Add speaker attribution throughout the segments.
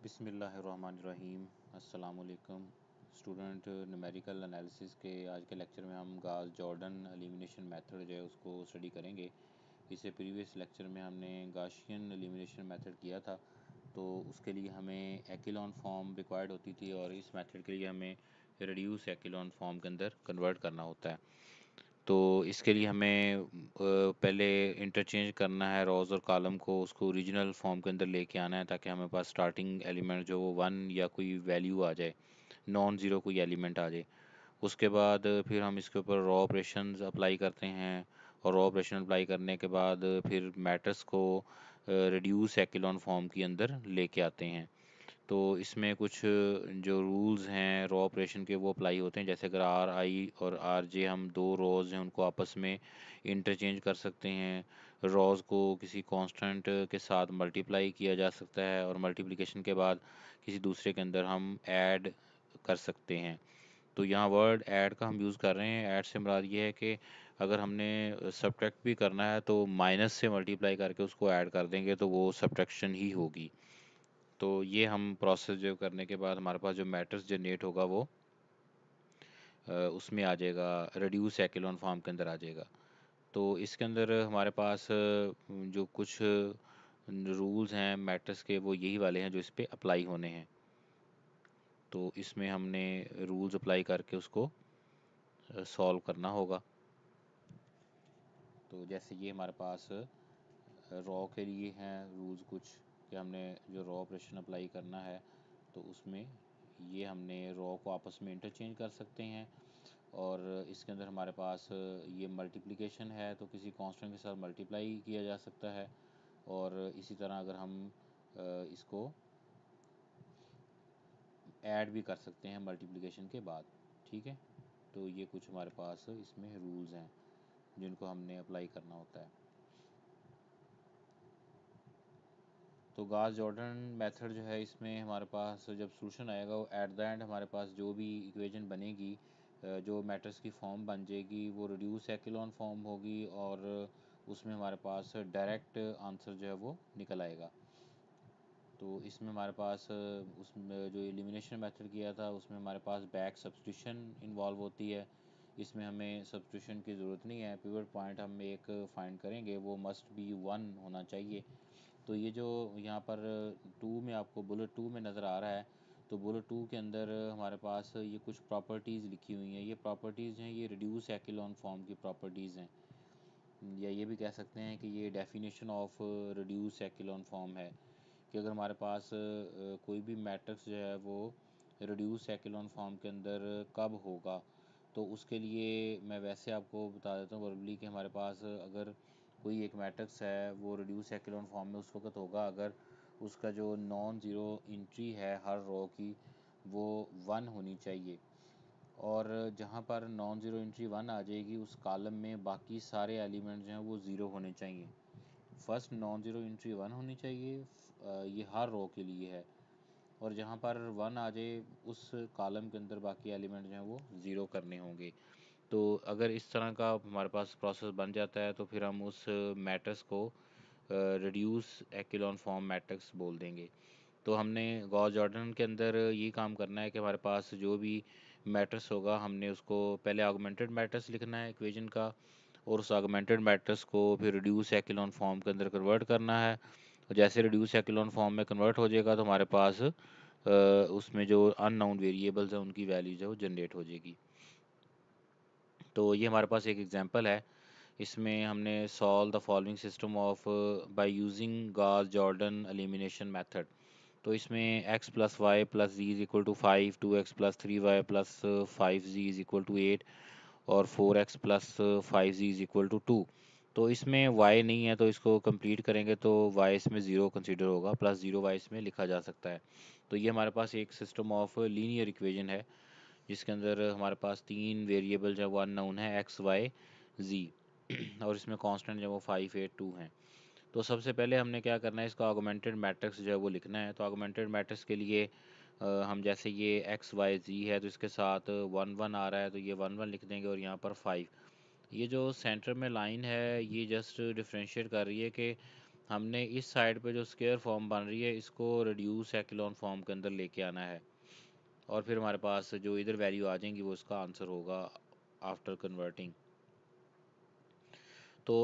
Speaker 1: बिस्मिल्लाहिर्रहमानिर्रहीम। अस्सलाम वालेकुम स्टूडेंट। न्यूमेरिकल एनालिसिस के आज के लेक्चर में हम गास जॉर्डन एलिमिनेशन मेथड जो है उसको स्टडी करेंगे। इससे प्रीवियस लेक्चर में हमने गाशियन एलिमिनेशन मेथड किया था, तो उसके लिए हमें एक्लोन फॉर्म रिक्वायर्ड होती थी और इस मेथड के लिए हमें रिड्यूस एक्लोन फॉर्म के अंदर कन्वर्ट करना होता है। तो इसके लिए हमें पहले इंटरचेंज करना है रोज़ और कॉलम को, उसको ओरिजिनल फॉर्म के अंदर लेके आना है ताकि हमारे पास स्टार्टिंग एलिमेंट जो वो वन या कोई वैल्यू आ जाए, नॉन ज़ीरो कोई एलिमेंट आ जाए। उसके बाद फिर हम इसके ऊपर रॉ ऑपरेशंस अप्लाई करते हैं और रॉ ऑपरेशन अप्लाई करने के बाद फिर मैट्रिक्स को रिड्यूस एक्लोन फॉर्म के अंदर लेके आते हैं। तो इसमें कुछ जो रूल्स हैं रॉ ऑपरेशन के वो अप्लाई होते हैं। जैसे अगर आर आई और आर जे हम दो रॉज हैं उनको आपस में इंटरचेंज कर सकते हैं। रॉज को किसी कांस्टेंट के साथ मल्टीप्लाई किया जा सकता है और मल्टीप्लिकेशन के बाद किसी दूसरे के अंदर हम ऐड कर सकते हैं। तो यहाँ वर्ड ऐड का हम यूज़ कर रहे हैं। ऐड से मुराद ये है कि अगर हमने सब्ट्रैक्ट भी करना है तो माइनस से मल्टीप्लाई करके उसको ऐड कर देंगे तो वो सब्ट्रैक्शन ही होगी। तो ये हम प्रोसेस जो करने के बाद हमारे पास जो मैट्रिक्स जनरेट होगा वो उसमें आ जाएगा, रिड्यूस एक्लोन फॉर्म के अंदर आ जाएगा। तो इसके अंदर हमारे पास जो कुछ रूल्स हैं मैट्रिक्स के वो यही वाले हैं जो इस पे अप्लाई होने हैं। तो इसमें हमने रूल्स अप्लाई करके उसको सॉल्व करना होगा। तो जैसे ये हमारे पास रॉ के लिए हैं रूल्स कुछ, कि हमने जो रॉ ऑपरेशन अप्लाई करना है तो उसमें ये हमने रॉ को आपस में इंटरचेंज कर सकते हैं। और इसके अंदर हमारे पास ये मल्टीप्लिकेशन है तो किसी कांस्टेंट के साथ मल्टीप्लाई किया जा सकता है। और इसी तरह अगर हम इसको ऐड भी कर सकते हैं मल्टीप्लिकेशन के बाद। ठीक है, तो ये कुछ हमारे पास इसमें रूल्स हैं जिनको हमने अप्लाई करना होता है। तो गास जॉर्डन मेथड जो है इसमें हमारे पास जब सॉल्यूशन आएगा वो एट द एंड हमारे पास जो भी इक्वेशन बनेगी, जो मैट्रिक्स की फॉर्म बन जाएगी वो रिड्यूस एक्लोन फॉर्म होगी और उसमें हमारे पास डायरेक्ट आंसर जो है वो निकल आएगा। तो इसमें हमारे पास उसमें जो एलिमिनेशन मेथड किया था उसमें हमारे पास बैक सब्स्टिट्यूशन इन्वॉल्व होती है। इसमें हमें सब्स्टिट्यूशन की ज़रूरत नहीं है। पिवट पॉइंट हम एक फाइंड करेंगे, वो मस्ट बी वन होना चाहिए। तो ये जो यहाँ पर टू में आपको बुलेट टू में नज़र आ रहा है, तो बुलेट टू के अंदर हमारे पास ये कुछ प्रॉपर्टीज़ लिखी हुई हैं। ये प्रॉपर्टीज़ हैं, ये रिड्यूस एक्लोन फॉर्म की प्रॉपर्टीज़ हैं, या ये भी कह सकते हैं कि ये definition of reduce echelon form है। कि अगर हमारे पास कोई भी मैट्रिक्स जो है वो रिड्यूस एक्लोन फॉर्म के अंदर कब होगा, तो उसके लिए मैं वैसे आपको बता देता हूँ वर्बली कि हमारे पास अगर कोई एक मैट्रिक्स है वो रिड्यूस एक्लोन फॉर्म में उस वक्त होगा अगर उसका जो नॉन ज़ीरो इंट्री है हर रो की वो वन होनी चाहिए। और जहाँ पर नॉन ज़ीरो इंट्री वन आ जाएगी उस कॉलम में बाकी सारे एलिमेंट जो हैं वो ज़ीरो होने चाहिए। First non zero entry one होनी चाहिए, ये हर रो के लिए है। और जहाँ पर वन आ जाए उस कॉलम के अंदर बाकी एलिमेंट जो हैं वो ज़ीरो करने होंगे। तो अगर इस तरह का हमारे पास प्रोसेस बन जाता है तो फिर हम उस मैट्रिक्स को रिड्यूस एक्लोन फॉर्म मैट्रिक्स बोल देंगे। तो हमने गॉस जॉर्डन के अंदर ये काम करना है कि हमारे पास जो भी मैट्रिक्स होगा हमने उसको पहले ऑगमेंटेड मैट्रिक्स लिखना है इक्वेशन का, और उस ऑगमेंटेड मैट्रिक्स को फिर रिड्यूस एक्लोन फॉर्म के अंदर कन्वर्ट करना है। और जैसे रिड्यूस एक्लोन फॉर्म में कन्वर्ट हो जाएगा तो हमारे पास उसमें जो अननोन वेरिएबल्स हैं उनकी वैल्यूज है वो जनरेट हो जाएगी। तो ये हमारे पास एक एग्जांपल है। इसमें हमने solve the following system of by using Gauss Jordan elimination method. तो इसमें x plus y plus z is equal to 5, 2x plus 3y plus 5z is equal to 8 और 4x plus 5z is equal to 2। तो इसमें y नहीं है तो इसको complete करेंगे तो y इसमें ज़ीरो कंसीडर होगा, प्लस ज़ीरो y इसमें लिखा जा सकता है। तो ये हमारे पास एक सिस्टम ऑफ लीनियर इक्वेशन है जिसके अंदर हमारे पास तीन वेरिएबल जो वो अननोन है x y z और इसमें कांस्टेंट जो वो 5 8 2 हैं। तो सबसे पहले हमने क्या करना है, इसका ऑगमेंटेड मैट्रिक्स जो है वो लिखना है। तो ऑगमेंटेड मैट्रिक्स के लिए हम जैसे ये एक्स वाई जी है तो इसके साथ वन वन आ रहा है तो ये वन वन लिख देंगे और यहाँ पर फाइव। ये जो सेंटर में लाइन है ये जस्ट डिफ्रेंशिएट कर रही है कि हमने इस साइड पे जो स्क्वायर फॉर्म बन रही है इसको रिड्यूस एक्लोन फॉर्म के अंदर लेके आना है, और फिर हमारे पास जो इधर वैल्यू आ जाएंगी वो इसका आंसर होगा आफ्टर कन्वर्टिंग। तो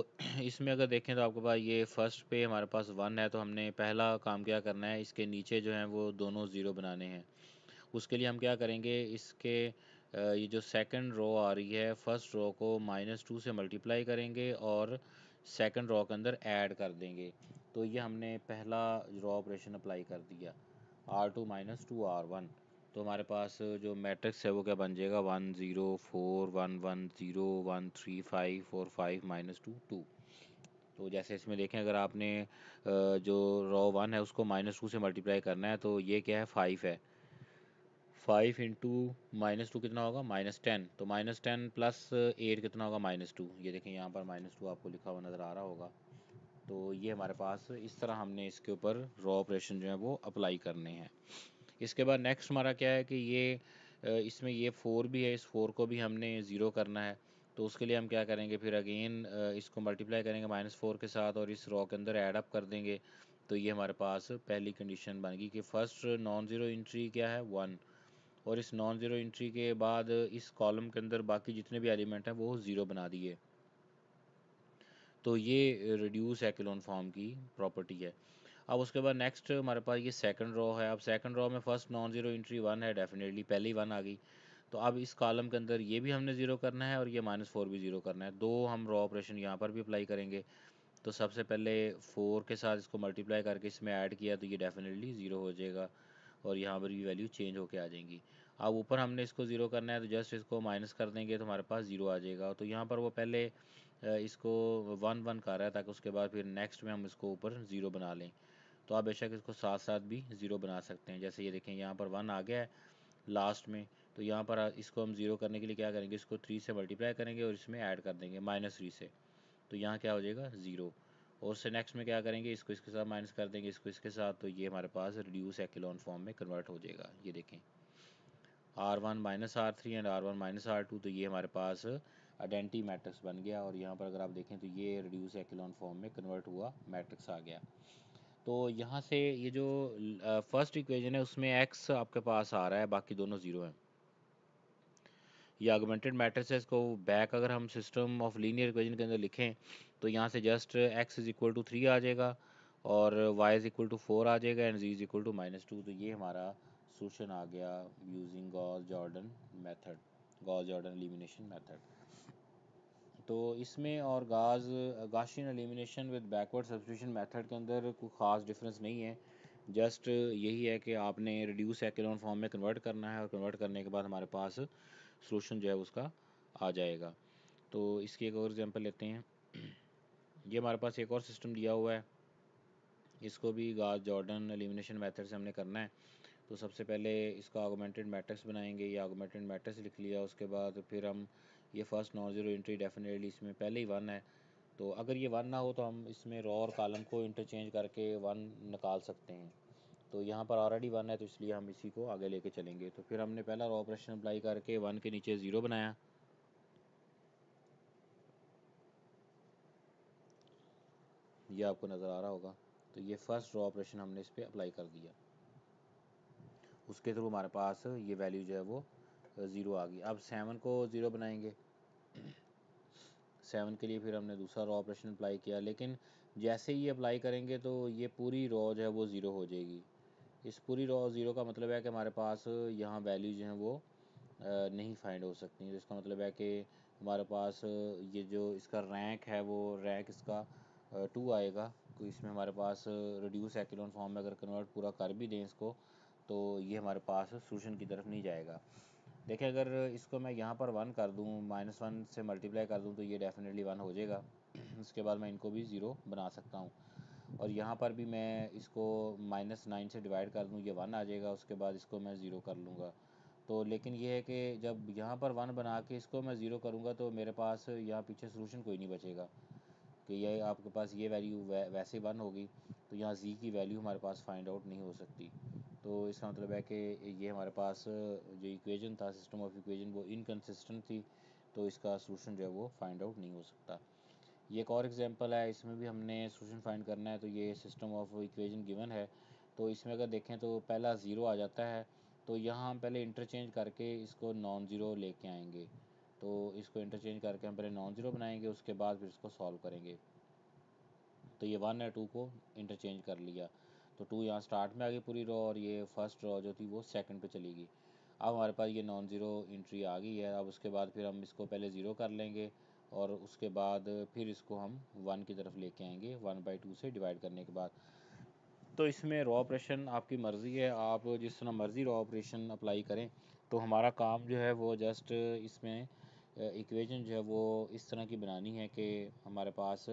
Speaker 1: इसमें अगर देखें तो आपके पास ये फर्स्ट पे हमारे पास 1 है, तो हमने पहला काम क्या करना है, इसके नीचे जो है वो दोनों ज़ीरो बनाने हैं। उसके लिए हम क्या करेंगे, इसके ये जो सेकंड रो आ रही है फर्स्ट रो को -2 से मल्टीप्लाई करेंगे और सेकंड रो के अंदर ऐड कर देंगे। तो ये हमने पहला रो ऑपरेशन अप्लाई कर दिया, R2 - 2R1। तो हमारे पास जो मैट्रिक्स है वो क्या बन जाएगा, 1 0 4 1 1 0 1 3 5 4 5 -2 2। तो जैसे इसमें देखें, अगर आपने जो रो 1 है उसको -2 से मल्टीप्लाई करना है, तो ये क्या है, 5 है। 5 इंटू -2 कितना होगा, -10। तो -10 प्लस 8 कितना होगा, -2। ये देखें यहाँ पर -2 आपको लिखा हुआ नज़र आ रहा होगा। तो ये हमारे पास इस तरह हमने इसके ऊपर रॉ ऑपरेशन जो है वो अप्लाई करने हैं। इसके बाद नेक्स्ट हमारा क्या है कि ये इसमें ये 4 भी है, इस 4 को भी हमने ज़ीरो करना है। तो उसके लिए हम क्या करेंगे, फिर अगेन इसको मल्टीप्लाई करेंगे -4 के साथ और इस रॉ के अंदर ऐड अप कर देंगे। तो ये हमारे पास पहली कंडीशन बन गई कि फर्स्ट नॉन ज़ीरो एंट्री क्या है, 1। और इस नॉन ज़ीरो एंट्री के बाद इस कॉलम के अंदर बाकी जितने भी एलिमेंट हैं वो ज़ीरो बना दिए। तो ये रिड्यूस एक्लोन फॉर्म की प्रॉपर्टी है। अब उसके बाद नेक्स्ट हमारे पास ये सेकंड रो है। अब सेकंड रो में फर्स्ट नॉन ज़ीरो एंट्री 1 है, डेफिनेटली पहले ही 1 आ गई। तो अब इस कॉलम के अंदर ये भी हमने ज़ीरो करना है और ये -4 भी ज़ीरो करना है। दो हम रॉ ऑपरेशन यहाँ पर भी अप्लाई करेंगे। तो सबसे पहले 4 के साथ इसको मल्टीप्लाई करके इसमें ऐड किया तो ये डेफिनेटली ज़ीरो हो जाएगा और यहाँ पर भी वैल्यू चेंज होके आ जाएंगी। अब ऊपर हमने इसको ज़ीरो करना है तो जस्ट इसको माइनस कर देंगे तो हमारे पास ज़ीरो आ जाएगा। तो यहाँ पर वो पहले इसको 1 1 कर रहा है ताकि उसके बाद फिर नेक्स्ट में हम इसको ऊपर ज़ीरो बना लें। तो आप बेशक इसको साथ साथ भी ज़ीरो बना सकते हैं। जैसे ये देखें यहाँ पर 1 आ गया है लास्ट में, तो यहाँ पर इसको हम ज़ीरो करने के लिए क्या करेंगे, इसको 3 से मल्टीप्लाई करेंगे और इसमें ऐड कर देंगे -3 से। तो यहाँ क्या हो जाएगा, ज़ीरो। और उससे नेक्स्ट में क्या करेंगे, इसको इसके साथ माइनस कर देंगे, इसको इसके साथ। तो ये हमारे पास रिड्यूस एक्लोन फॉर्म में कन्वर्ट हो जाएगा। ये देखें R1 -R3 and R1 -R2। तो ये हमारे पास आइडेंटिटी मैट्रिक्स बन गया और यहाँ पर अगर आप देखें तो ये रिड्यूस एक्लोन फॉर्म में कन्वर्ट हुआ मैट्रिक्स आ गया। तो यहाँ से ये जो फर्स्ट इक्वेशन है उसमें x आपके पास आ रहा है, बाकी दोनों ज़ीरो हैं। ये ऑगमेंटेड मैट्रिक्स है, इसको बैक अगर हम सिस्टम ऑफ लीनियर इक्वेशन के अंदर लिखें तो यहाँ से जस्ट x = 3 आ जाएगा और y = 4 आ जाएगा एंड z = -2। तो ये हमारा सोल्यूशन आ गया using Gauss Jordan method, Gauss Jordan elimination method. तो इसमें और Gaussian elimination with backward substitution method के अंदर कोई ख़ास डिफरेंस नहीं है। जस्ट यही है कि आपने रिड्यूस एक्लोन फॉर्म में कन्वर्ट करना है और कन्वर्ट करने के बाद हमारे पास सॉल्यूशन जो है उसका आ जाएगा। तो इसकी एक और एग्जांपल लेते हैं। ये हमारे पास एक और सिस्टम दिया हुआ है, इसको भी गॉस जॉर्डन एलिमिनेशन मेथड से हमने करना है। तो सबसे पहले इसका ऑगमेंटेड मैट्रिक्स बनाएंगे। ये ऑगमेंटेड मैट्रिक्स लिख लिया, उसके बाद फिर हम ये first non zero entry definitely इसमें पहले ही 1 है। तो अगर ये 1 ना हो तो हम इसमें रो और कॉलम को इंटरचेंज करके 1 निकाल सकते हैं। तो यहाँ पर ऑलरेडी 1 है तो इसलिए हम इसी को आगे लेके चलेंगे। तो फिर हमने पहला रो ऑपरेशन अप्लाई करके 1 के नीचे 0 बनाया। ये आपको नज़र आ रहा होगा। तो ये फर्स्ट रो ऑपरेशन हमने इस पर अप्लाई कर दिया, उसके थ्रू हमारे पास ये वैल्यू जो है वो 0 आ गई। अब 7 को 0 बनाएंगे। 7 के लिए फिर हमने दूसरा रॉ ऑपरेशन अप्लाई किया, लेकिन जैसे ही अप्लाई करेंगे तो ये पूरी रॉ जो है वो ज़ीरो हो जाएगी। इस पूरी रॉ ज़ीरो का मतलब है कि हमारे पास यहाँ वैल्यू जो है वो नहीं फाइंड हो सकती। तो इसका मतलब है कि हमारे पास ये जो इसका रैंक है वो रैंक इसका 2 आएगा। तो इसमें हमारे पास रिड्यूस एक्लोन फॉर्म में अगर कन्वर्ट पूरा कर भी दें इसको, तो ये हमारे पास सोल्यूशन की तरफ नहीं जाएगा। देखिए अगर इसको मैं यहाँ पर 1 कर दूँ, -1 से मल्टीप्लाई कर दूँ तो ये डेफिनेटली 1 हो जाएगा। उसके बाद मैं इनको भी 0 बना सकता हूँ और यहाँ पर भी मैं इसको -9 से डिवाइड कर दूँ, ये 1 आ जाएगा। उसके बाद इसको मैं 0 कर लूँगा। तो लेकिन ये है कि जब यहाँ पर 1 बना के इसको मैं 0 करूँगा तो मेरे पास यहाँ पीछे सोल्यूशन कोई नहीं बचेगा कि ये आपके पास ये वैल्यू वैसे 1 होगी, तो यहाँ z की वैल्यू हमारे पास फाइंड आउट नहीं हो सकती। तो इसका मतलब है कि ये हमारे पास जो इक्वेशन था, सिस्टम ऑफ इक्वेशन, वो इनकन्सिस्टेंट थी। तो इसका सोल्यूशन जो है वो फाइंड आउट नहीं हो सकता। ये एक और एग्जांपल है, इसमें भी हमने सोल्यूशन फाइंड करना है। तो ये सिस्टम ऑफ इक्वेशन गिवन है, तो इसमें अगर देखें तो पहला ज़ीरो आ जाता है, तो यहाँ हम पहले इंटरचेंज करके इसको नॉन ज़ीरो लेके आएंगे। तो इसको इंटरचेंज करके हम पहले नॉन ज़ीरो बनाएंगे, उसके बाद फिर इसको सॉल्व करेंगे। तो ये 1 और 2 को इंटरचेंज कर लिया, तो 2 यहाँ स्टार्ट में आ गई पूरी रो, और ये फर्स्ट रो जो थी वो सेकंड पे चली गई। अब हमारे पास ये नॉन ज़ीरो एंट्री आ गई है। अब उसके बाद फिर हम इसको पहले ज़ीरो कर लेंगे, और उसके बाद फिर इसको हम 1 की तरफ लेके आएंगे 1/2 से डिवाइड करने के बाद। तो इसमें रॉ ऑपरेशन आपकी मर्ज़ी है, आप जिस तरह मर्ज़ी रॉ ऑपरेशन अप्लाई करें। तो हमारा काम जो है वो जस्ट इसमें इक्वेशन जो है वो इस तरह की बनानी है कि हमारे पास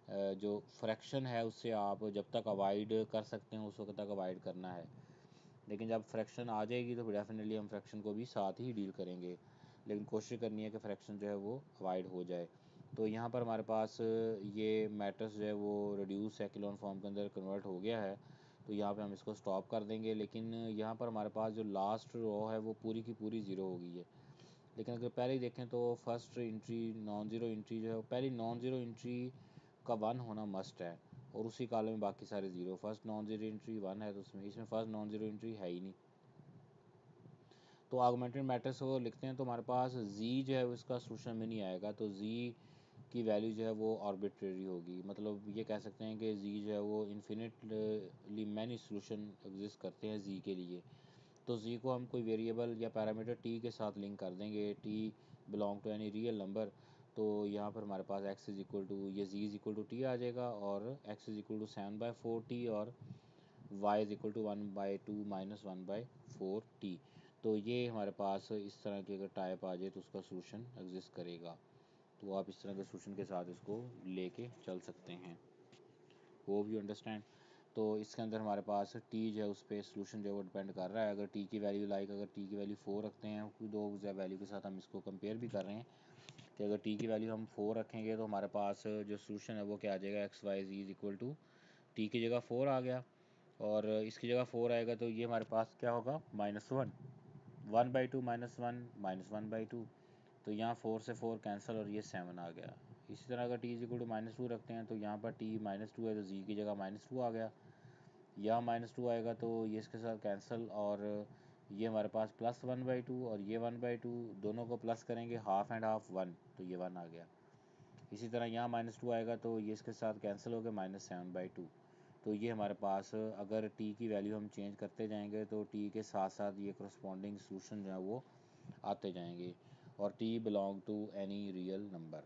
Speaker 1: जो फ्रैक्शन है उससे आप जब तक अवॉइड कर सकते हैं उस वक्त तक अवॉइड करना है। लेकिन जब फ्रैक्शन आ जाएगी तो फिर डेफिनेटली हम फ्रैक्शन को भी साथ ही डील करेंगे, लेकिन कोशिश करनी है कि फ्रैक्शन जो है वो अवॉइड हो जाए। तो यहाँ पर हमारे पास ये मैट्रिक्स जो है वो रिड्यूस एक्लोन फॉर्म के अंदर कन्वर्ट हो गया है। तो यहाँ पे हम इसको स्टॉप कर देंगे, लेकिन यहाँ पर हमारे पास जो लास्ट रो है वो पूरी की पूरी ज़ीरो हो गई है। लेकिन अगर पहले ही देखें तो first entry non zero entry जो है पहली नॉन ज़ीरो एंट्री का 1 होना मस्ट है, और उसी कॉलम में बाकी सारे zero. First non zero entry 1 है, तो इसमें फर्स्ट नॉन ज़ीरो एंट्री है ही नहीं। तो आगमेंटेड मैट्रिक्स को लिखते हैं तो हमारे पास जी जो है उसका सोल्यूशन में नहीं आएगा, तो जी की वैल्यू जो है वो आर्बिट्रेरी होगी। मतलब ये कह सकते हैं कि जी जो है वो इन्फिनिटली मैनी सोल्यूशन एग्जिस्ट करते हैं जी के लिए। तो जी को हम कोई वेरिएबल या पैरामीटर टी के साथ लिंक कर देंगे, t belong to any real number. तो यहाँ पर हमारे पास x इज इक्वल टू ये z is equal to t आ जाएगा, और x is equal to 7/4t, और y is equal to 1/2 minus 1/4t। तो ये हमारे पास इस तरह की अगर टाइप आ जाए तो उसका सोल्यूशन एग्जिस्ट करेगा। तो आप इस तरह के सोल्यूशन के साथ इसको लेके चल सकते हैं। Hope you understand. तो इसके अंदर हमारे पास टी जो है उस पर सोल्यूशन जो है वो डिपेंड कर रहा है। अगर टी की वैल्यू अगर टी की वैल्यू 4 रखते हैं, कोई दो वैल्यू के साथ हम इसको कंपेयर भी कर रहे हैं कि अगर टी की वैल्यू हम 4 रखेंगे तो हमारे पास जो सोल्यूशन है वो क्या आ जाएगा, x y z is equal to t की जगह 4 आ गया, और इसकी जगह 4 आएगा तो ये हमारे पास क्या होगा, -1, 1/2 -1 -1/2। तो यहाँ 4 से 4 कैंसिल, और ये 7 आ गया। इसी तरह अगर टी इज इक्वल टू -2 रखते हैं तो यहाँ पर टी -2 है तो जी की जगह -2 आ गया। यहाँ -2 आएगा तो ये इसके साथ कैंसिल, और ये हमारे पास +1/2, और ये 1/2 दोनों को प्लस करेंगे, हाफ एंड हाफ 1, तो ये 1 आ गया। इसी तरह यहाँ -2 आएगा तो ये इसके साथ कैंसिल हो गया, -7/2। तो ये हमारे पास अगर टी की वैल्यू हम चेंज करते जाएंगे तो टी के साथ साथ ये करस्पॉन्डिंग सोल्यूशन जो है वो आते जाएंगे। और t belong to any real number,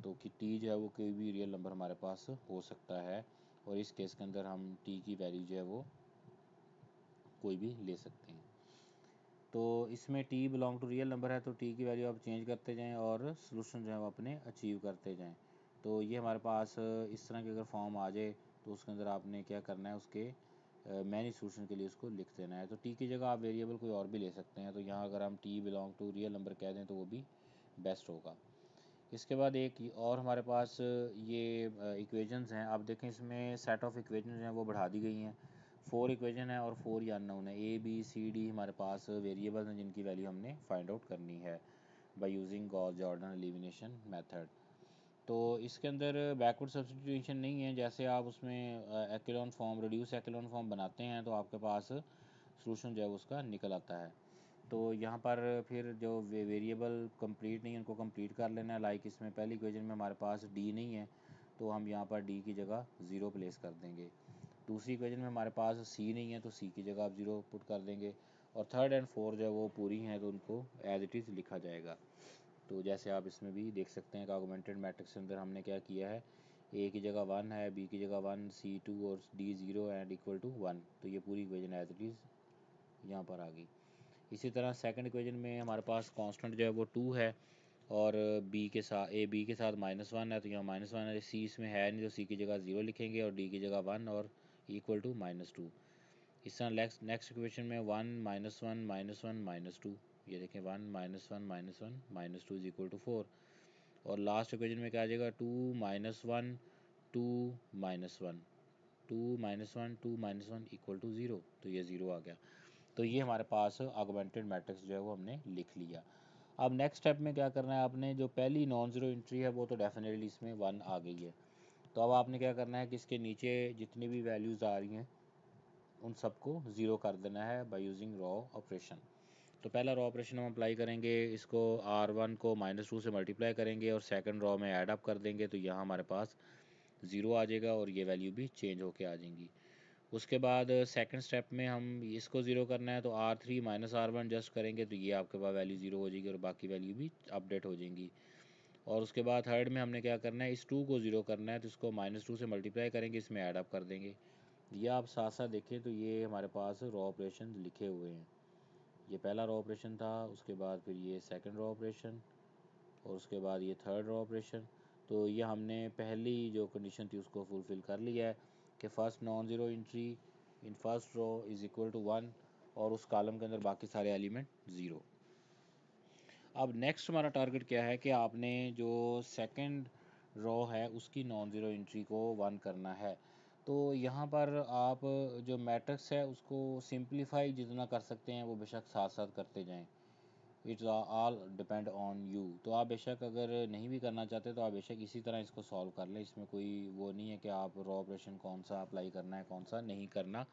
Speaker 1: तो कि टी जो है वो कोई भी रियल नंबर हमारे पास हो सकता है, और इस केस के अंदर हम टी की वैल्यू जो है वो कोई भी ले सकते हैं। तो इसमें t belong to real number है तो टी की वैल्यू आप चेंज करते जाएं और सोल्यूशन जो है वो अपने अचीव करते जाएं। तो ये हमारे पास इस तरह की अगर फॉर्म आ जाए तो उसके अंदर आपने क्या करना है, उसके मैनी सोल्यूशन के लिए उसको लिख देना है। तो टी की जगह आप वेरिएबल कोई और भी ले सकते हैं, तो यहाँ अगर हम t belong to real number कह दें तो वो भी बेस्ट होगा। इसके बाद एक और हमारे पास ये इक्वेशंस हैं। आप देखें इसमें सेट ऑफ इक्वेशंस हैं वो बढ़ा दी गई हैं। 4 इक्वेशन है और 4 या अननोन है, ए बी सी डी हमारे पास वेरिएबल्स हैं जिनकी वैल्यू हमने फाइंड आउट करनी है bye using Gauss Jordan elimination method. तो इसके अंदर बैकवर्ड सब्स्टिट्यूशन नहीं है, जैसे आप उसमें echelon form reduce echelon form बनाते हैं तो आपके पास सोल्यूशन जो है उसका निकल आता है। तो यहाँ पर फिर जो वेरिएबल कंप्लीट नहीं है उनको कंप्लीट कर लेना है। लाइक इसमें पहली इक्वेशन में हमारे पास डी नहीं है तो हम यहाँ पर डी की जगह 0 प्लेस कर देंगे। दूसरी इक्वेशन में हमारे पास सी नहीं है तो सी की जगह आप 0 पुट कर देंगे, और थर्ड एंड फोर्थ जो है वो पूरी हैं तो उनको एज इट इज़ लिखा जाएगा। तो जैसे आप इसमें भी देख सकते हैं कि ऑगमेंटेड मैट्रिक्स के अंदर हमने क्या किया है, ए की जगह 1 है, बी की जगह 1, सी 2 और डी 0 एंड इक्वल टू 1। तो ये पूरी इक्वेशन एज इट इज़ यहाँ पर आ गई। इसी तरह सेकंड इक्वेशन में हमारे पास कांस्टेंट जो है वो 2 है, और बी के साथ बी के साथ -1 है तो यहाँ -1 है। सी इसमें है नहीं तो सी की जगह 0 लिखेंगे, और डी की जगह 1 और इक्वल टू -2। इस तरह नेक्स्ट इक्वेशन में 1 -1 -1 -2, ये देखें 1 -1 -1 -2 इज इक्वल टू 4। और लास्ट इक्वेशन में क्या आ जाएगा, 2 -1 2 -1 2 -1 2 -1 इक्वल टू 0, तो ये 0 आ गया। तो ये हमारे पास ऑगमेंटेड मैट्रिक्स जो है वो हमने लिख लिया। अब नेक्स्ट स्टेप में क्या करना है, आपने जो पहली नॉन ज़ीरो एंट्री है वो तो डेफिनेटली इसमें 1 आ गई है। तो अब आपने क्या करना है कि इसके नीचे जितनी भी वैल्यूज़ आ रही हैं उन सबको ज़ीरो कर देना है बाय यूजिंग रॉ ऑपरेशन। तो पहला रॉ ऑपरेशन हम अप्लाई करेंगे, इसको R1 को -2 से मल्टीप्लाई करेंगे और सेकंड रॉ में ऐड अप कर देंगे, तो यहाँ हमारे पास 0 आ जाएगा और ये वैल्यू भी चेंज होके आ जाएंगी। उसके बाद सेकंड स्टेप में हम इसको ज़ीरो करना है, तो R3 -R1 जस्ट करेंगे तो ये आपके पास वैल्यू ज़ीरो हो जाएगी और बाकी वैल्यू भी अपडेट हो जाएंगी। और उसके बाद थर्ड में हमने क्या करना है, इस 2 को ज़ीरो करना है, तो इसको -2 से मल्टीप्लाई करेंगे, इसमें ऐड अप कर देंगे। ये आप साथ साथ देखें तो ये हमारे पास रॉ ऑपरेशन लिखे हुए हैं। ये पहला रॉ ऑपरेशन था, उसके बाद फिर ये सेकंड रॉ ऑपरेशन और उसके बाद ये थर्ड रॉ ऑपरेशन। तो ये हमने पहली जो कंडीशन थी उसको फुलफ़िल कर लिया है कि first non zero entry in first row is equal to 1 और उस कॉलम के अंदर बाकी सारे एलिमेंट 0। अब नेक्स्ट हमारा टारगेट क्या है कि आपने जो सेकंड रो है उसकी नॉन ज़ीरो एंट्री को 1 करना है। तो यहाँ पर आप जो मैट्रिक्स है उसको सिंप्लीफाई जितना कर सकते हैं वो बेशक साथ साथ करते जाएं। It's all depend on you. तो आप बेशक अगर नहीं भी करना चाहते तो आप बेशक इसी तरह इसको सॉल्व कर लें, इसमें कोई वो नहीं है कि आप रॉ ऑपरेशन कौन सा अप्लाई करना है कौन सा नहीं करना,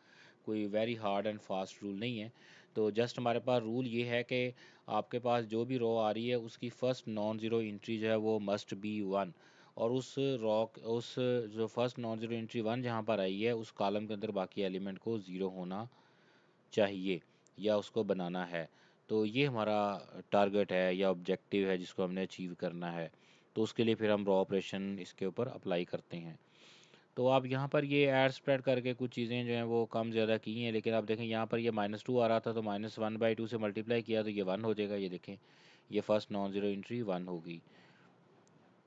Speaker 1: कोई very hard and fast rule नहीं है। तो जस्ट हमारे पास रूल ये है कि आपके पास जो भी रॉ आ रही है उसकी फ़र्स्ट नॉन ज़ीरो एंट्री जो है वो मस्ट बी 1 और उस जो फर्स्ट नॉन ज़ीरो एंट्री 1 जहाँ पर आई है उस कॉलम के अंदर बाकी एलिमेंट को 0 होना चाहिए या उसको बनाना है। तो ये हमारा टारगेट है या ऑब्जेक्टिव है जिसको हमने अचीव करना है। तो उसके लिए फिर हम रॉ ऑपरेशन इसके ऊपर अप्लाई करते हैं। तो आप यहाँ पर ये ऐड स्प्रेड करके कुछ चीज़ें जो हैं वो कम ज़्यादा की हैं, लेकिन आप देखें यहाँ पर ये -2 आ रहा था तो -1/2 से मल्टीप्लाई किया तो ये 1 हो जाएगा। ये देखें ये फर्स्ट नॉन ज़ीरो एंट्री 1 होगी।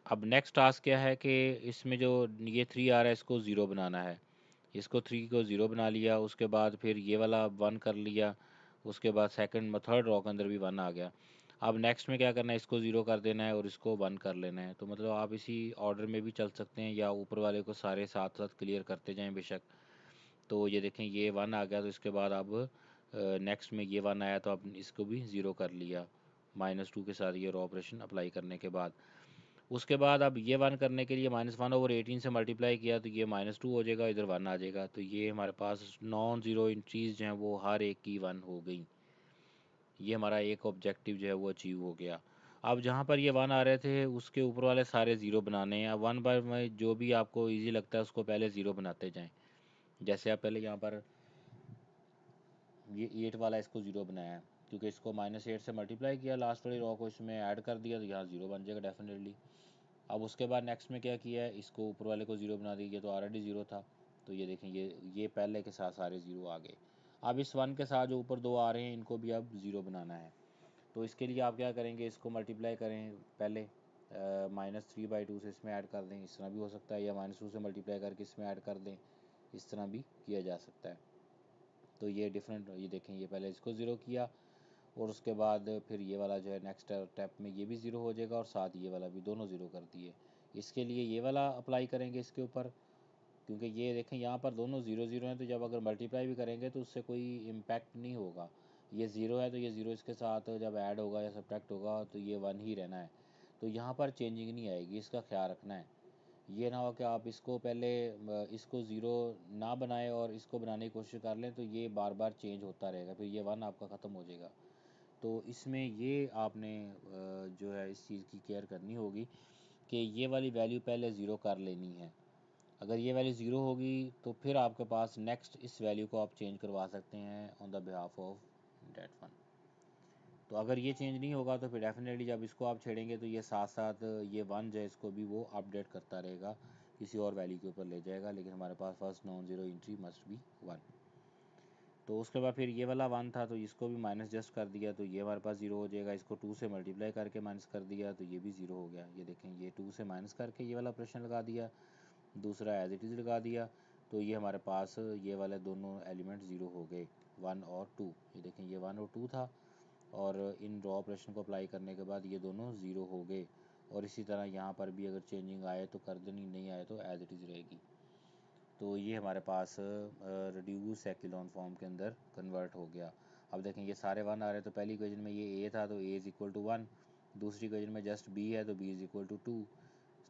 Speaker 1: अब नेक्स्ट टास्क क्या है कि इसमें जो ये 3 आ रहा है इसको 0 बनाना है। इसको 3 को 0 बना लिया, उसके बाद फिर ये वाला 1 कर लिया, उसके बाद सेकंड थर्ड रॉ के अंदर भी 1 आ गया। अब नेक्स्ट में क्या करना है, इसको 0 कर देना है और इसको 1 कर लेना है। तो मतलब आप इसी ऑर्डर में भी चल सकते हैं या ऊपर वाले को सारे साथ साथ क्लियर करते जाएं बेशक। तो ये देखें ये 1 आ गया तो इसके बाद अब नेक्स्ट में ये 1 आया तो अब इसको भी 0 कर लिया -2 के साथ ये रॉ ऑपरेशन अप्लाई करने के बाद। उसके बाद अब ये 1 करने के लिए -1/18 से मल्टीप्लाई किया तो ये -2 हो जाएगा, इधर 1 आ जाएगा। तो ये हमारे पास नॉन ज़ीरो एंट्रीज़ जो हैं वो हर एक की 1 हो गई। ये हमारा एक ऑब्जेक्टिव जो है वो अचीव हो गया। अब जहाँ पर ये 1 आ रहे थे उसके ऊपर वाले सारे 0 बनाने हैं। अब 1 बाय में जो भी आपको ईज़ी लगता है उसको पहले 0 बनाते जाएँ। जैसे आप पहले यहाँ पर ये 8 वाला इसको 0 बनाया है क्योंकि इसको -8 से मल्टीप्लाई किया, लास्ट वाली रॉ को इसमें ऐड कर दिया तो यहाँ 0 बन जाएगा डेफिनेटली। अब उसके बाद नेक्स्ट में क्या किया है, इसको ऊपर वाले को 0 बना दीजिए तो ऑलरेडी 0 था। तो ये देखें ये पहले के साथ सारे 0 आ गए। अब इस 1 के साथ जो ऊपर 2 आ रहे हैं इनको भी अब 0 बनाना है। तो इसके लिए आप क्या करेंगे, इसको मल्टीप्लाई करें पहले -3/2 से इसमें ऐड कर दें, इस तरह भी हो सकता है, या -2 से मल्टीप्लाई करके इसमें ऐड कर दें, इस तरह भी किया जा सकता है। तो ये डिफरेंट, ये देखें ये पहले इसको 0 किया और उसके बाद फिर ये वाला जो है नेक्स्ट स्टेप में ये भी 0 हो जाएगा और साथ ये वाला भी, दोनों 0 कर दिए। इसके लिए ये वाला अप्लाई करेंगे इसके ऊपर, क्योंकि ये देखें यहाँ पर दोनों 0 0 हैं तो जब अगर मल्टीप्लाई भी करेंगे तो उससे कोई इम्पैक्ट नहीं होगा। ये 0 है तो ये 0 इसके साथ जब ऐड होगा या सब्ट्रैक्ट होगा तो ये 1 ही रहना है। तो यहाँ पर चेंजिंग नहीं आएगी, इसका ख्याल रखना है। ये ना हो कि आप इसको पहले इसको 0 ना बनाएं और इसको बनाने की कोशिश कर लें तो ये बार बार चेंज होता रहेगा, फिर ये 1 आपका ख़त्म हो जाएगा। तो इसमें ये आपने जो है इस चीज़ की केयर करनी होगी कि ये वाली वैल्यू पहले ज़ीरो कर लेनी है। अगर ये वैल्यू ज़ीरो होगी तो फिर आपके पास नेक्स्ट इस वैल्यू को आप चेंज करवा सकते हैं on the behalf of date one. तो अगर ये चेंज नहीं होगा तो फिर डेफिनेटली जब इसको आप छेड़ेंगे तो ये साथ साथ ये 1 जो है इसको भी वो अपडेट करता रहेगा, किसी और वैल्यू के ऊपर ले जाएगा, लेकिन हमारे पास first non zero entry must be 1। तो उसके बाद फिर ये वाला 1 था तो इसको भी माइनस जस्ट कर दिया तो ये हमारे पास 0 हो जाएगा। इसको 2 से मल्टीप्लाई करके माइनस कर दिया तो ये भी 0 हो गया। ये देखें ये 2 से माइनस करके ये वाला ऑपरेशन लगा दिया, दूसरा एज इट इज़ लगा दिया, तो ये हमारे पास ये वाले दोनों एलिमेंट 0 हो गए, 1 और 2। ये देखें ये 1 और 2 था और इन ड्रॉ ऑपरेशन को अप्लाई करने के बाद ये दोनों 0 हो गए। और इसी तरह यहाँ पर भी अगर चेंजिंग आए तो कर देनी, नहीं आए तो एज इट इज़ रहेगी। तो ये हमारे पास रिड्यूस एक्लोन फॉर्म के अंदर कन्वर्ट हो गया। अब देखें ये सारे 1 आ रहे हैं तो पहली इक्वेशन में ये a था तो a इज़ इक्वल टू 1, दूसरी इक्वेशन में जस्ट b है तो b is equal to 2,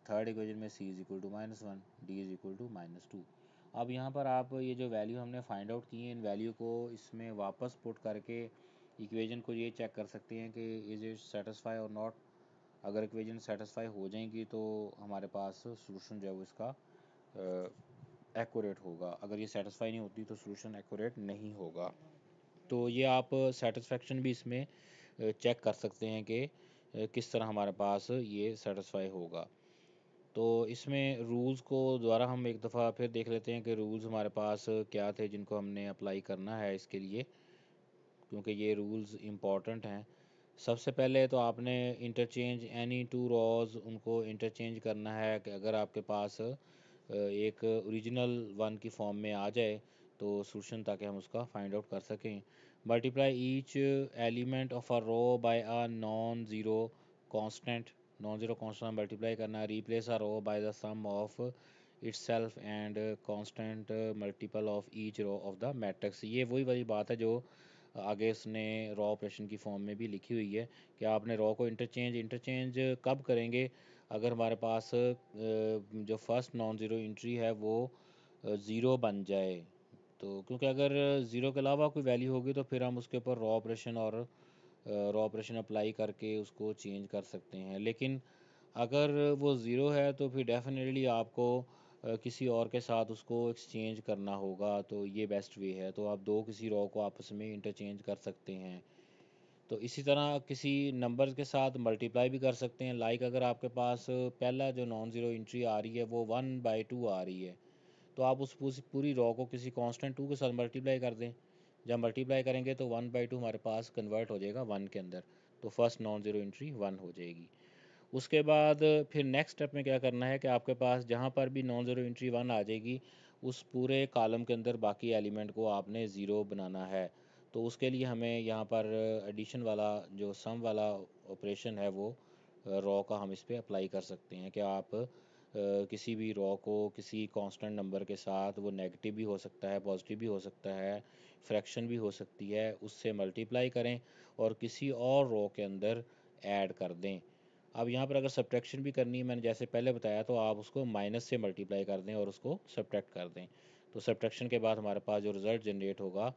Speaker 1: third equation में c is equal to -1, d is equal to -2। अब यहाँ पर आप ये जो वैल्यू हमने फाइंड आउट की है, इन वैल्यू को इसमें वापस पुट करके इक्वेशन को ये चेक कर सकते हैं कि इज़ इट सेटिस्फाई और नॉट। अगर इक्वेशन सेटिस्फाई हो जाएंगी तो हमारे पास सोल्यूशन जो है वो इसका एक्यूरेट होगा, अगर ये सेटिस्फाई नहीं होती तो सोल्यूशन एक्यूरेट नहीं होगा। तो ये आप सेटिस्फेक्शन भी इसमें चेक कर सकते हैं कि किस तरह हमारे पास ये सेटिस्फाई होगा। तो इसमें रूल्स को दोबारा हम एक दफ़ा फिर देख लेते हैं कि रूल्स हमारे पास क्या थे जिनको हमने अप्लाई करना है इसके लिए, क्योंकि ये रूल्स इम्पॉर्टेंट हैं। सबसे पहले तो आपने इंटरचेंज एनी टू रॉज उनको इंटरचेंज करना है कि अगर आपके पास एक ओरिजिनल वन की फॉर्म में आ जाए तो सोल्यूशन, ताकि हम उसका फाइंड आउट कर सकें। Multiply each element of a row by a non zero constant multiply करना। Replace a row by the sum of itself and constant multiple of each row of the matrix. ये वही वाली बात है जो आगे इसने रॉ ऑपरेशन की फॉर्म में भी लिखी हुई है कि आपने रॉ को इंटरचेंज कब करेंगे, अगर हमारे पास जो फर्स्ट नॉन ज़ीरो एंट्री है वो ज़ीरो बन जाए। तो क्योंकि अगर ज़ीरो के अलावा कोई वैल्यू होगी तो फिर हम उसके ऊपर रॉ ऑपरेशन अप्लाई करके उसको चेंज कर सकते हैं। लेकिन अगर वो ज़ीरो है तो फिर डेफिनेटली आपको किसी और के साथ उसको एक्सचेंज करना होगा, तो ये बेस्ट वे है। तो आप दो किसी रॉ को आपस में इंटरचेंज कर सकते हैं। तो इसी तरह किसी नंबर के साथ मल्टीप्लाई भी कर सकते हैं। लाइक अगर आपके पास पहला जो नॉन ज़ीरो एंट्री आ रही है वो 1/2 आ रही है, तो आप उस पूरी रॉ को किसी कांस्टेंट 2 के साथ मल्टीप्लाई कर दें। जब मल्टीप्लाई करेंगे तो 1/2 हमारे पास कन्वर्ट हो जाएगा 1 के अंदर, तो फर्स्ट नॉन ज़ीरो एंट्री 1 हो जाएगी। उसके बाद फिर नेक्स्ट स्टेप में क्या करना है कि आपके पास जहाँ पर भी नॉन ज़ीरो एंट्री 1 आ जाएगी उस पूरे कॉलम के अंदर बाकी एलिमेंट को आपने ज़ीरो बनाना है। तो उसके लिए हमें यहाँ पर एडिशन वाला जो सम वाला ऑपरेशन है वो रॉ का हम इस पर अप्लाई कर सकते हैं कि आप किसी भी रॉ को किसी कांस्टेंट नंबर के साथ, वो नेगेटिव भी हो सकता है, पॉजिटिव भी हो सकता है, फ्रैक्शन भी हो सकती है, उससे मल्टीप्लाई करें और किसी और रॉ के अंदर ऐड कर दें। अब यहाँ पर अगर सब्ट्रैक्शन भी करनी है, मैंने जैसे पहले बताया, तो आप उसको माइनस से मल्टीप्लाई कर दें और उसको सब्ट्रैक्ट कर दें। तो सब्ट्रैक्शन के बाद हमारे पास जो रिज़ल्ट जनरेट होगा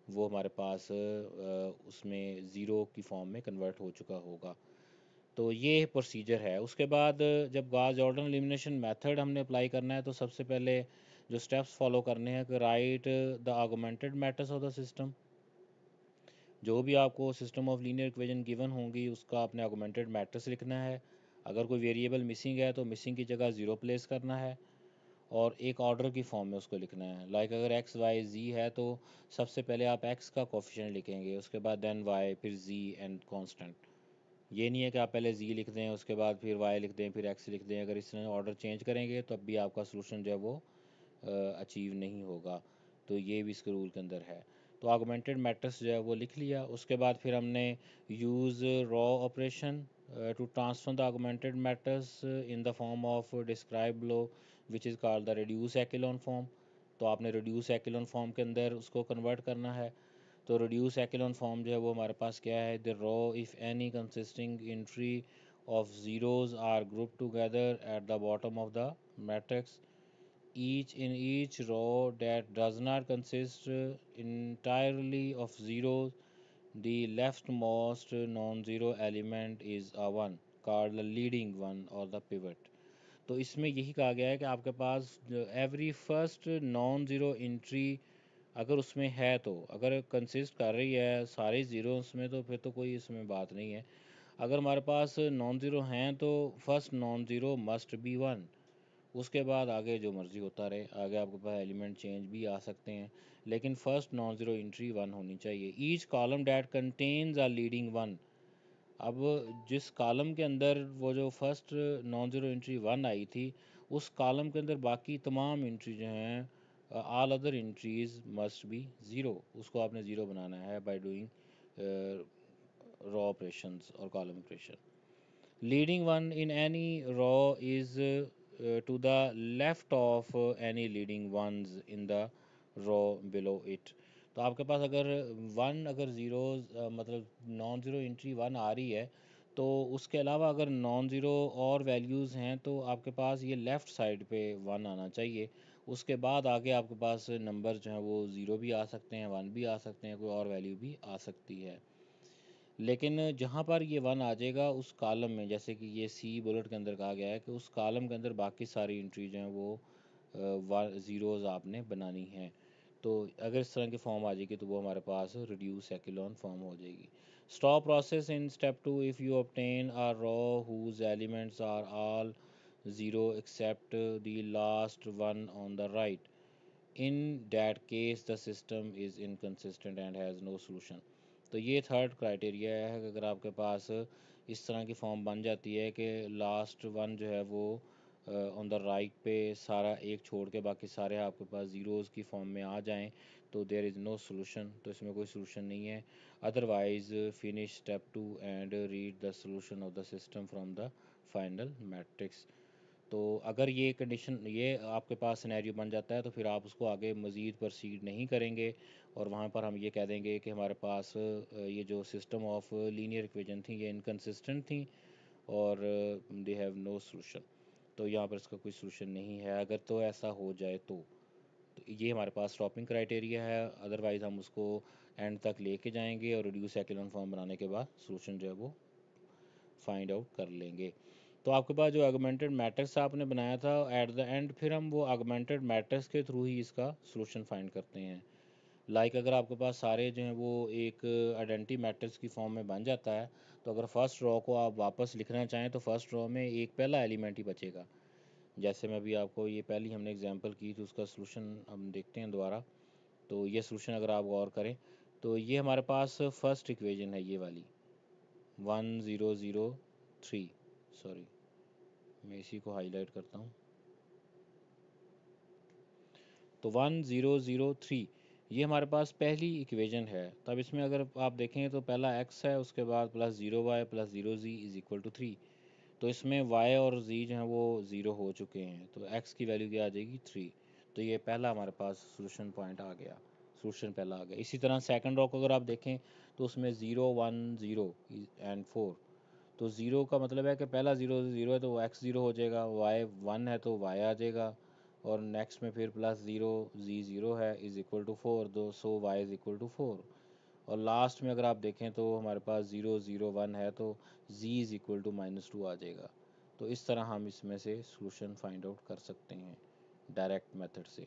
Speaker 1: वो हमारे पास उसमें ज़ीरो की फॉर्म में कन्वर्ट हो चुका होगा। तो ये प्रोसीजर है। उसके बाद जब गॉस जॉर्डन एलिमिनेशन मेथड हमने अप्लाई करना है तो सबसे पहले जो स्टेप्स फॉलो करने हैं कि write the augmented matrix of the system. जो भी आपको system of linear equation given होंगी उसका आपने आर्गुमेंटेड मैट्रिक्स लिखना है। अगर कोई वेरिएबल मिसिंग है तो मिसिंग की जगह ज़ीरो प्लेस करना है और एक ऑर्डर की फॉर्म में उसको लिखना है। लाइक अगर एक्स वाई जी है तो सबसे पहले आप एक्स का कोफिशिएंट लिखेंगे, उसके बाद देन वाई, फिर जी एंड कांस्टेंट। ये नहीं है कि आप पहले जी लिख दें उसके बाद फिर वाई लिख दें फिर एक्स लिख दें। अगर इस तरह ऑर्डर चेंज करेंगे तो अब भी आपका सोल्यूशन जो है वो अचीव नहीं होगा। तो ये भी इसके रूल के अंदर है। तो आर्गुमेंटेड मैट्रिक्स जो है वो लिख लिया। उसके बाद फिर हमने use row operation to transform the augmented matrix in the form of describe low which is called the reduce echelon form. तो आपने रिड्यूस एक्लोन फॉर्म के अंदर उसको कन्वर्ट करना है। तो रिड्यूस एक्लोन फॉर्म जो है वो हमारे पास क्या है, the row if any consisting entry of zeros are group together at the bottom of the matrix, each row that does not consist entirely of zeros, the leftmost non-zero element is a one called the leading one or the pivot। तो इसमें यही कहा गया है कि आपके पास every first non zero entry अगर उसमें है, तो अगर कंसिस्ट कर रही है सारे ज़ीरो उसमें, तो फिर तो कोई इसमें बात नहीं है। अगर हमारे पास नॉन ज़ीरो हैं तो first non zero must be one. उसके बाद आगे जो मर्ज़ी होता रहे, आगे आपके पास एलिमेंट चेंज भी आ सकते हैं, लेकिन first non zero entry one होनी चाहिए। Each column that contains a leading one. अब जिस कॉलम के अंदर वो जो first non zero entry one आई थी उस कॉलम के अंदर बाकी तमाम एंट्री जो हैं, all other entries must be zero, उसको आपने ज़ीरो बनाना है बाय डूइंग रॉ ऑपरेशंस और column operation. Leading one in any row is to the left of any leading ones in the row below it। तो आपके पास अगर one, अगर zero मतलब non zero entry one आ रही है तो उसके अलावा अगर नॉन ज़ीरो और वैल्यूज़ हैं तो आपके पास ये लेफ़्ट साइड पे 1 आना चाहिए। उसके बाद आगे आपके पास नंबर जो हैं वो ज़ीरो भी आ सकते हैं, 1 भी आ सकते हैं, कोई और वैल्यू भी आ सकती है। लेकिन जहाँ पर ये 1 आ जाएगा उस कॉलम में, जैसे कि ये सी बुलेट के अंदर कहा गया है कि उस कॉलम के अंदर बाकी सारी एंट्री जो हैं वो ज़ीरोज़ आपने बनानी हैं। तो अगर इस तरह की फॉर्म आ जाएगी तो वो हमारे पास रिड्यूस एक्लोन फॉर्म हो जाएगी। Stop process in step 2 if you obtain a row whose elements are all zero except the last one on the right. In that case the system is inconsistent and has no solution. तो ये third criteria है कि अगर आपके पास इस तरह की form बन जाती है कि लास्ट वन जो है वो ऑन द राइट पे सारा एक छोड़ के बाकी सारे आपके पास ज़ीरोज़ की फॉर्म में आ जाएं, तो देयर इज़ नो सोल्यूशन, तो इसमें कोई सोल्यूशन नहीं है। Otherwise finish step 2 and read the solution of the system from the final matrix. तो अगर ये कंडीशन, ये आपके पास सिनेरियो बन जाता है तो फिर आप उसको आगे मज़ीद प्रोसीड नहीं करेंगे और वहाँ पर हम ये कह देंगे कि हमारे पास ये जो सिस्टम ऑफ लीनियर इक्वेशन थी ये इनकन्सिस्टेंट थी और दे हैव नो सोल्यूशन। तो यहाँ पर इसका कोई सोल्यूशन नहीं है अगर तो ऐसा हो जाए तो ये हमारे पास स्टॉपिंग क्राइटेरिया है। अदरवाइज़ हम उसको एंड तक लेके जाएंगे और रिड्यूस एक्लोन फॉर्म बनाने के बाद सोल्यूशन जो है वो फाइंड आउट कर लेंगे। तो आपके पास जो ऑगमेंटेड मैट्रिक्स आपने बनाया था एट द एंड फिर हम वो ऑगमेंटेड मैट्रिक्स के थ्रू ही इसका सोल्यूशन फाइंड करते हैं। अगर आपके पास सारे जो हैं वो एक आइडेंटिटी मैट्रिक्स की फॉर्म में बन जाता है तो अगर फर्स्ट रो को आप वापस लिखना चाहें तो फर्स्ट रो में एक पहला एलिमेंट ही बचेगा। जैसे मैं अभी आपको ये पहली हमने एग्जांपल की तो उसका सोल्यूशन हम देखते हैं दोबारा। तो ये सोल्यूशन अगर आप गौर करें तो ये हमारे पास फर्स्ट इक्वेशन है ये वाली 1003। सॉरी, मैं इसी को हाईलाइट करता हूँ। तो 1003 ये हमारे पास पहली इक्वेशन है। तब इसमें अगर आप देखें तो पहला x है, उसके बाद plus 0y plus 0z is equal to 3। तो इसमें y और z जो हैं वो 0 हो चुके हैं, तो x की वैल्यू क्या आ जाएगी 3। तो ये पहला हमारे पास सोल्यूशन पॉइंट आ गया, सोल्यूशन पहला आ गया। इसी तरह सेकंड रो को अगर आप देखें तो उसमें 0 1 0 एंड 4। तो ज़ीरो का मतलब है कि पहला ज़ीरो ज़ीरो है तो वो एक्स ज़ीरो हो जाएगा, वाई वन है तो वाई आ जाएगा और नेक्स्ट में फिर प्लस ज़ीरो जी ज़ीरो है इज़ इक्वल टू 4, दो सो वाई इज़ इक्वल टू 4। और लास्ट में अगर आप देखें तो हमारे पास 0 0 1 है तो जी इज़ इक्वल टू -2 आ जाएगा। तो इस तरह हम इसमें से सोल्यूशन फाइंड आउट कर सकते हैं डायरेक्ट मेथड से।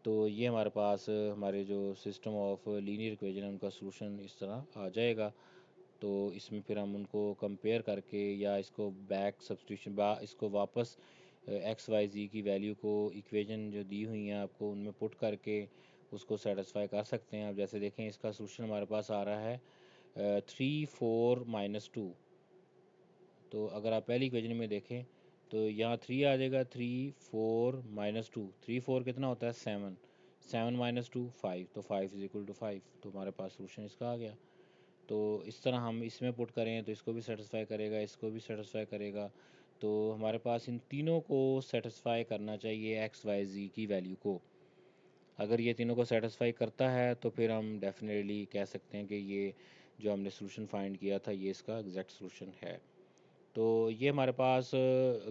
Speaker 1: तो ये हमारे पास हमारे जो सिस्टम ऑफ लीनियर इक्वेशन है उनका सोल्यूशन इस तरह आ जाएगा। तो इसमें फिर हम उनको कंपेयर करके या इसको बैक सब्स्टिट्यूशन इसको वापस एक्स वाई जी की वैल्यू को इक्वेशन जो दी हुई हैं आपको उनमें पुट करके उसको सेटिस्फाई कर सकते हैं। अब जैसे देखें इसका सोल्यूशन हमारे पास आ रहा है 3 4 -2। तो अगर आप पहली इक्वेशन में देखें तो यहाँ 3 आ जाएगा, 3 4 -2, 3 4 कितना होता है 7, 7 - 2 5, तो 5 इज इक्वल टू 5। तो हमारे पास सोल्यूशन इसका आ गया। तो इस तरह हम इसमें पुट करें तो इसको भी सेटिस्फाई करेगा, इसको भी सेटिस्फाई करेगा। तो हमारे पास इन तीनों को सेटिस्फाई करना चाहिए एक्स वाई जी की वैल्यू को। अगर ये तीनों को सेटिस्फाई करता है तो फिर हम डेफिनेटली कह सकते हैं कि ये जो हमने सोल्यूशन फाइंड किया था ये इसका एग्जैक्ट सोल्यूशन है। तो ये हमारे पास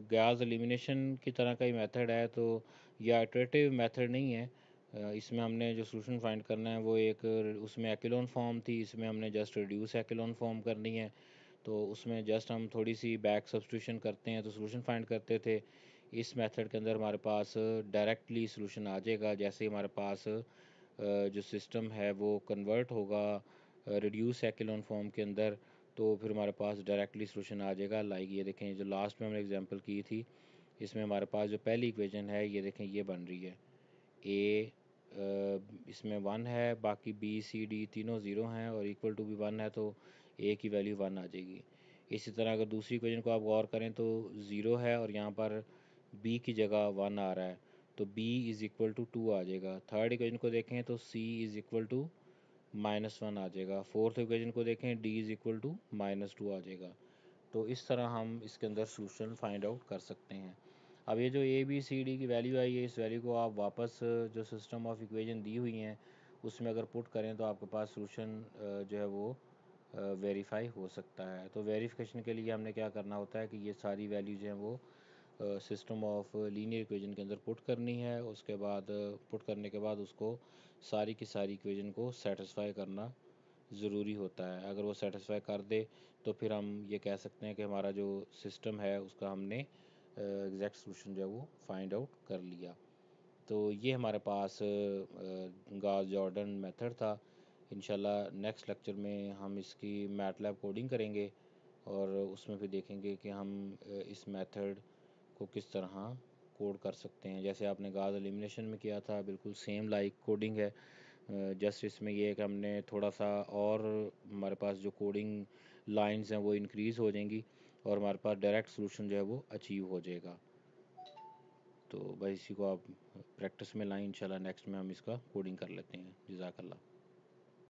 Speaker 1: गैस एलिमिनेशन की तरह का ही मेथड है। तो यह इटरेटिव मेथड नहीं है। इसमें हमने जो सोल्यूशन फाइंड करना है वो एक उसमें एक्लोन फॉर्म थी, इसमें हमने जस्ट रिड्यूस एक्लोन फॉर्म करनी है। तो उसमें जस्ट हम थोड़ी सी बैक सब्स्टिट्यूशन करते हैं तो सोल्यूशन फाइंड करते थे। इस मेथड के अंदर हमारे पास डायरेक्टली सोल्यूशन आ जाएगा। जैसे ही हमारे पास जो सिस्टम है वो कन्वर्ट होगा रिड्यूस एक्लोन फॉर्म के अंदर तो फिर हमारे पास डायरेक्टली सोल्यूशन आ जाएगा। लाइक ये देखें जो लास्ट में हमने एग्जांपल की थी इसमें हमारे पास जो पहली इक्वेशन है ये देखें ये बन रही है ए इसमें 1 है, बाकी बी सी डी तीनों ज़ीरो हैं और इक्वल टू भी 1 है तो ए की वैल्यू 1 आ जाएगी। इसी तरह अगर दूसरी इक्वेशन को आप गौर करें तो 0 है और यहाँ पर बी की जगह 1 आ रहा है तो बी इज़ इक्वल टू 2 आ जाएगा। थर्ड इक्वेशन को देखें तो सी इज़ इक्वल टू -1 आ जाएगा। फोर्थ इक्वेशन को देखें डी इज़ इक्वल टू -2 आ जाएगा। तो इस तरह हम इसके अंदर सोल्यूशन फाइंड आउट कर सकते हैं। अब ये जो ए बी सी डी की वैल्यू आई है इस वैल्यू को आप वापस जो सिस्टम ऑफ इक्वेशन दी हुई हैं उसमें अगर पुट करें तो आपके पास सोल्यूशन जो है वो वेरीफाई हो सकता है। तो वेरिफिकेशन के लिए हमने क्या करना होता है कि ये सारी वैल्यूज़ हैं वो सिस्टम ऑफ लीनियर इक्वेशन के अंदर पुट करनी है। उसके बाद पुट करने के बाद उसको सारी की सारी इक्वेशन को सेटिस्फाई करना ज़रूरी होता है। अगर वो सेटिस्फाई कर दे तो फिर हम ये कह सकते हैं कि हमारा जो सिस्टम है उसका हमने एग्जैक्ट सोल्यूशन जो है वो फाइंड आउट कर लिया। तो ये हमारे पास गॉस जॉर्डन मेथड था। इंशाल्लाह नेक्स्ट लेक्चर में हम इसकी मैटलैब कोडिंग करेंगे और उसमें फिर देखेंगे कि हम इस मेथड को किस तरह कोड कर सकते हैं। जैसे आपने गॉस एलिमिनेशन में किया था, बिल्कुल सेम लाइक कोडिंग है। जस्ट इसमें ये है कि हमने थोड़ा सा और हमारे पास जो कोडिंग लाइंस हैं वो इंक्रीज़ हो जाएंगी और हमारे पास डायरेक्ट सोल्यूशन जो है वो अचीव हो जाएगा। तो भाई इसी को आप प्रैक्टिस में लाएं, इंशाल्लाह नेक्स्ट में हम इसका कोडिंग कर लेते हैं। जज़ाकल्लाह।